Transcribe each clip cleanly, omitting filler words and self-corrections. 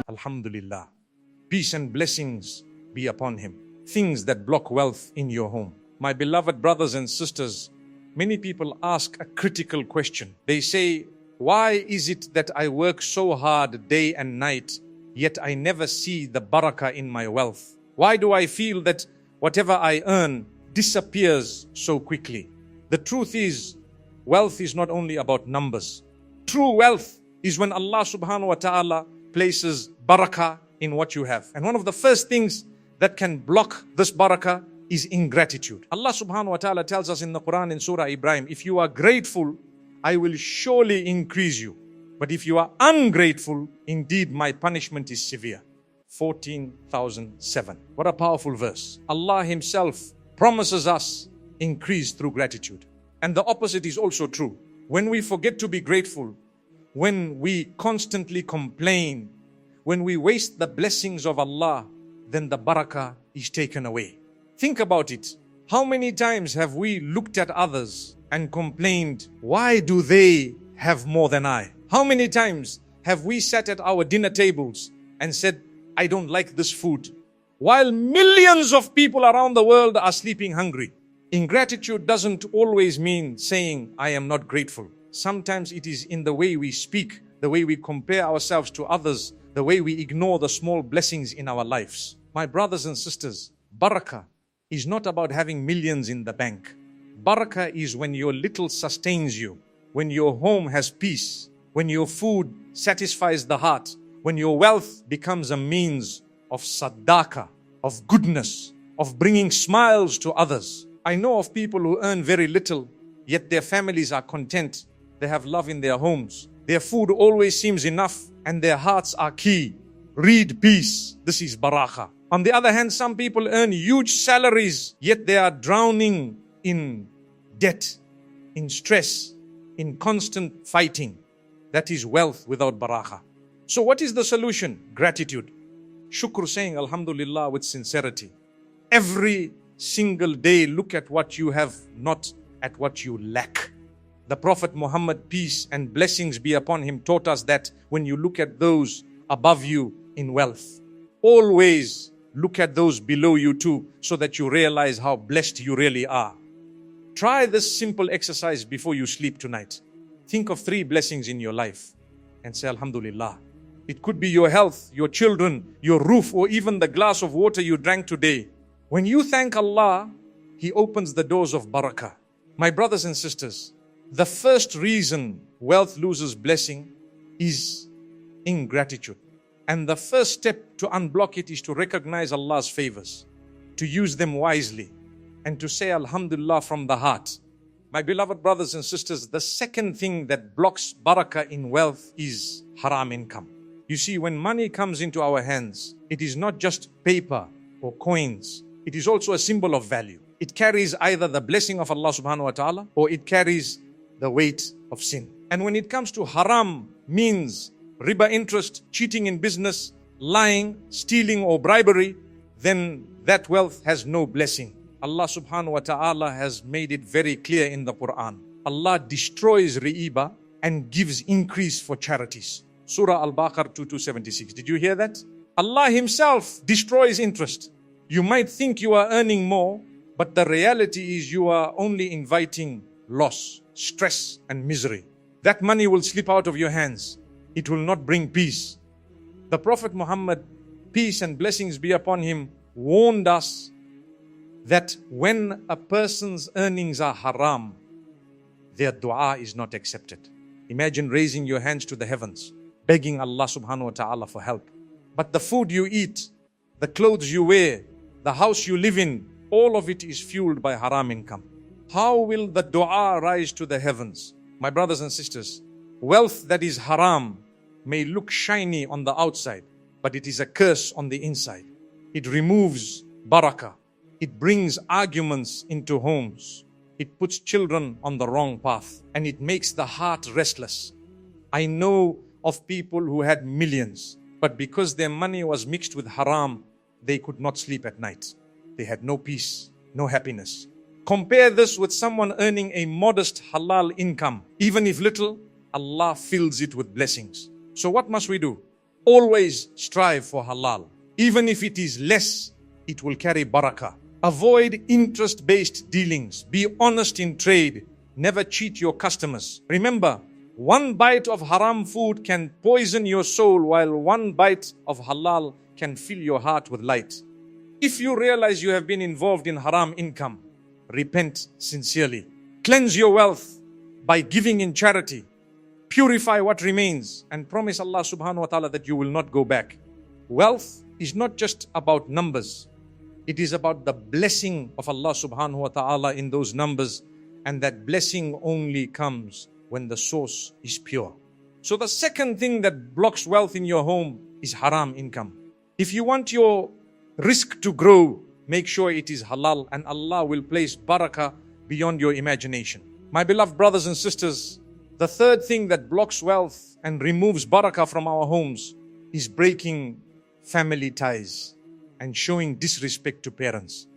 Alhamdulillah. Peace and blessings be upon him. Things that block wealth in your home. My beloved brothers and sisters, many people ask a critical question. They say, why is it that I work so hard day and night, yet I never see the barakah in my wealth? Why do I feel that whatever I earn disappears so quickly? The truth is, wealth is not only about numbers. True wealth is when Allah subhanahu wa ta'ala places barakah in what you have. And one of the first things that can block this barakah is ingratitude. Allah subhanahu wa ta'ala tells us in the Quran in Surah Ibrahim, if you are grateful, I will surely increase you. But if you are ungrateful, indeed my punishment is severe. 14,007. What a powerful verse. Allah Himself promises us increase through gratitude. And the opposite is also true. When we forget to be grateful, when we constantly complain, when we waste the blessings of Allah, then the barakah is taken away. Think about it. How many times have we looked at others and complained, why do they have more than I? How many times have we sat at our dinner tables and said, I don't like this food, while millions of people around the world are sleeping hungry? Ingratitude doesn't always mean saying, I am not grateful. Sometimes it is in the way we speak, the way we compare ourselves to others, the way we ignore the small blessings in our lives. My brothers and sisters, barakah is not about having millions in the bank. Barakah is when your little sustains you, when your home has peace, when your food satisfies the heart, when your wealth becomes a means of sadaqah, of goodness, of bringing smiles to others. I know of people who earn very little, yet their families are content. They have love in their homes. Their food always seems enough and their hearts are key. Read peace. This is barakah. On the other hand, some people earn huge salaries, yet they are drowning in debt, in stress, in constant fighting. That is wealth without barakah. So what is the solution? Gratitude. Shukr, saying alhamdulillah with sincerity. Every single day, look at what you have, not at what you lack. The Prophet Muhammad, peace and blessings be upon him, taught us that when you look at those above you in wealth, always look at those below you too, so that you realize how blessed you really are. Try this simple exercise before you sleep tonight. Think of 3 blessings in your life and say alhamdulillah. It could be your health, your children, your roof, or even the glass of water you drank today. When you thank Allah, He opens the doors of barakah. My brothers and sisters, the first reason wealth loses blessing is ingratitude. And the first step to unblock it is to recognize Allah's favors, to use them wisely, and to say alhamdulillah from the heart. My beloved brothers and sisters, the second thing that blocks barakah in wealth is haram income. You see, when money comes into our hands, it is not just paper or coins. It is also a symbol of value. It carries either the blessing of Allah subhanahu wa ta'ala, or it carries the weight of sin. And when it comes to haram, means riba interest, cheating in business, lying, stealing or bribery, then that wealth has no blessing. Allah subhanahu wa ta'ala has made it very clear in the Quran. Allah destroys riba and gives increase for charities. Surah Al-Baqarah 2276. Did you hear that? Allah Himself destroys interest. You might think you are earning more, but the reality is you are only inviting loss, stress and misery. That money will slip out of your hands. It will not bring peace. The Prophet Muhammad, peace and blessings be upon him, warned us that when a person's earnings are haram, their dua is not accepted. Imagine raising your hands to the heavens, begging Allah subhanahu wa ta'ala for help. But the food you eat, the clothes you wear, the house you live in, all of it is fueled by haram income. How will the dua rise to the heavens? My brothers and sisters, wealth that is haram may look shiny on the outside, but it is a curse on the inside. It removes barakah. It brings arguments into homes. It puts children on the wrong path, and it makes the heart restless. I know of people who had millions, but because their money was mixed with haram, they could not sleep at night. They had no peace, no happiness. Compare this with someone earning a modest halal income. Even if little, Allah fills it with blessings. So what must we do? Always strive for halal. Even if it is less, it will carry barakah. Avoid interest-based dealings. Be honest in trade. Never cheat your customers. Remember, one bite of haram food can poison your soul, while one bite of halal can fill your heart with light. If you realize you have been involved in haram income, repent sincerely. Cleanse your wealth by giving in charity. Purify what remains and promise Allah subhanahu wa ta'ala that you will not go back. Wealth is not just about numbers. It is about the blessing of Allah subhanahu wa ta'ala in those numbers, and that blessing only comes when the source is pure. So the second thing that blocks wealth in your home is haram income. If you want your rizq to grow, make sure it is halal, and Allah will place barakah beyond your imagination. My beloved brothers and sisters, the third thing that blocks wealth and removes barakah from our homes is breaking family ties and showing disrespect to parents.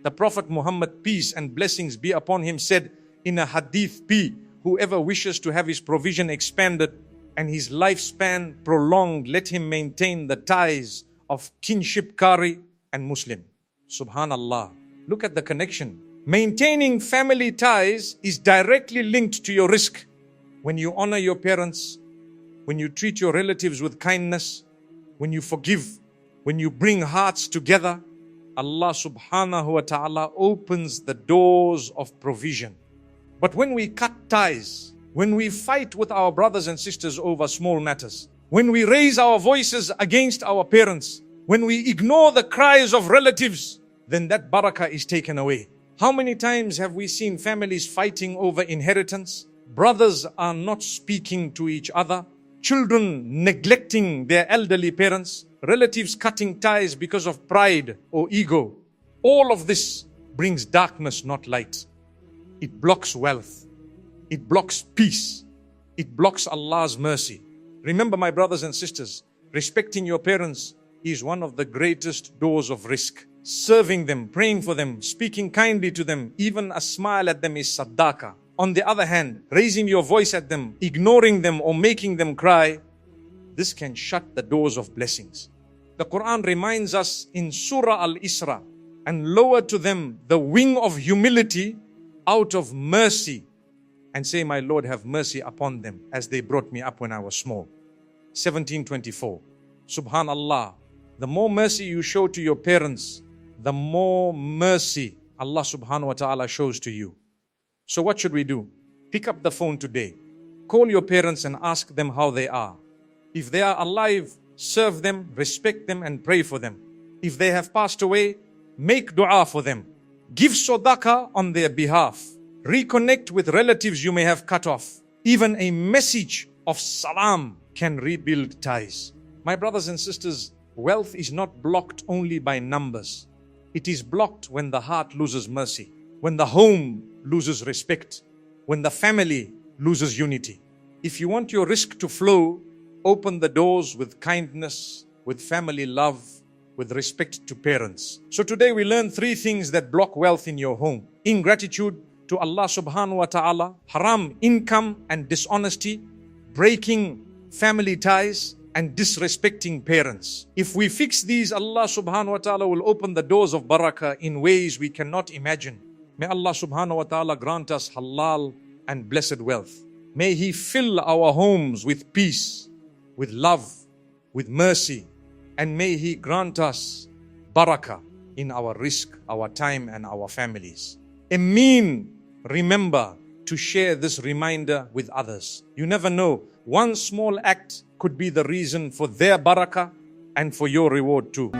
The Prophet Muhammad, peace and blessings be upon him, said in a hadith P, whoever wishes to have his provision expanded and his lifespan prolonged, let him maintain the ties of kinship Qari and Muslim. Subhanallah. Look at the connection. Maintaining family ties is directly linked to your rizq. When you honor your parents, when you treat your relatives with kindness, when you forgive, when you bring hearts together, Allah subhanahu wa ta'ala opens the doors of provision. But when we cut ties, when we fight with our brothers and sisters over small matters, when we raise our voices against our parents, when we ignore the cries of relatives, then that barakah is taken away. How many times have we seen families fighting over inheritance? Brothers are not speaking to each other, children neglecting their elderly parents, relatives cutting ties because of pride or ego. All of this brings darkness, not light. It blocks wealth. It blocks peace. It blocks Allah's mercy. Remember, my brothers and sisters, respecting your parents is one of the greatest doors of rizq. Serving them, praying for them, speaking kindly to them, even a smile at them is sadaqah. On the other hand, raising your voice at them, ignoring them or making them cry, this can shut the doors of blessings. The Quran reminds us in Surah Al-Isra, and lower to them the wing of humility out of mercy, and say, my Lord, have mercy upon them as they brought me up when I was small. 1724. Subhanallah. The more mercy you show to your parents, the more mercy Allah subhanahu wa ta'ala shows to you. So what should we do? Pick up the phone today. Call your parents and ask them how they are. If they are alive, serve them, respect them and pray for them. If they have passed away, make dua for them. Give sadaqah on their behalf. Reconnect with relatives you may have cut off. Even a message of salam can rebuild ties. My brothers and sisters, wealth is not blocked only by numbers. It is blocked when the heart loses mercy, when the home loses respect, when the family loses unity. If you want your rizq to flow, open the doors with kindness, with family love, with respect to parents. So today we learn 3 things that block wealth in your home. Ingratitude to Allah subhanahu wa ta'ala, haram income and dishonesty, breaking family ties, and disrespecting parents. If we fix these, Allah subhanahu wa ta'ala will open the doors of barakah in ways we cannot imagine. May Allah subhanahu wa ta'ala grant us halal and blessed wealth. May He fill our homes with peace, with love, with mercy, and may He grant us barakah in our rizq, our time and our families. Ameen. Remember to share this reminder with others. You never know, one small act could be the reason for their barakah and for your reward too.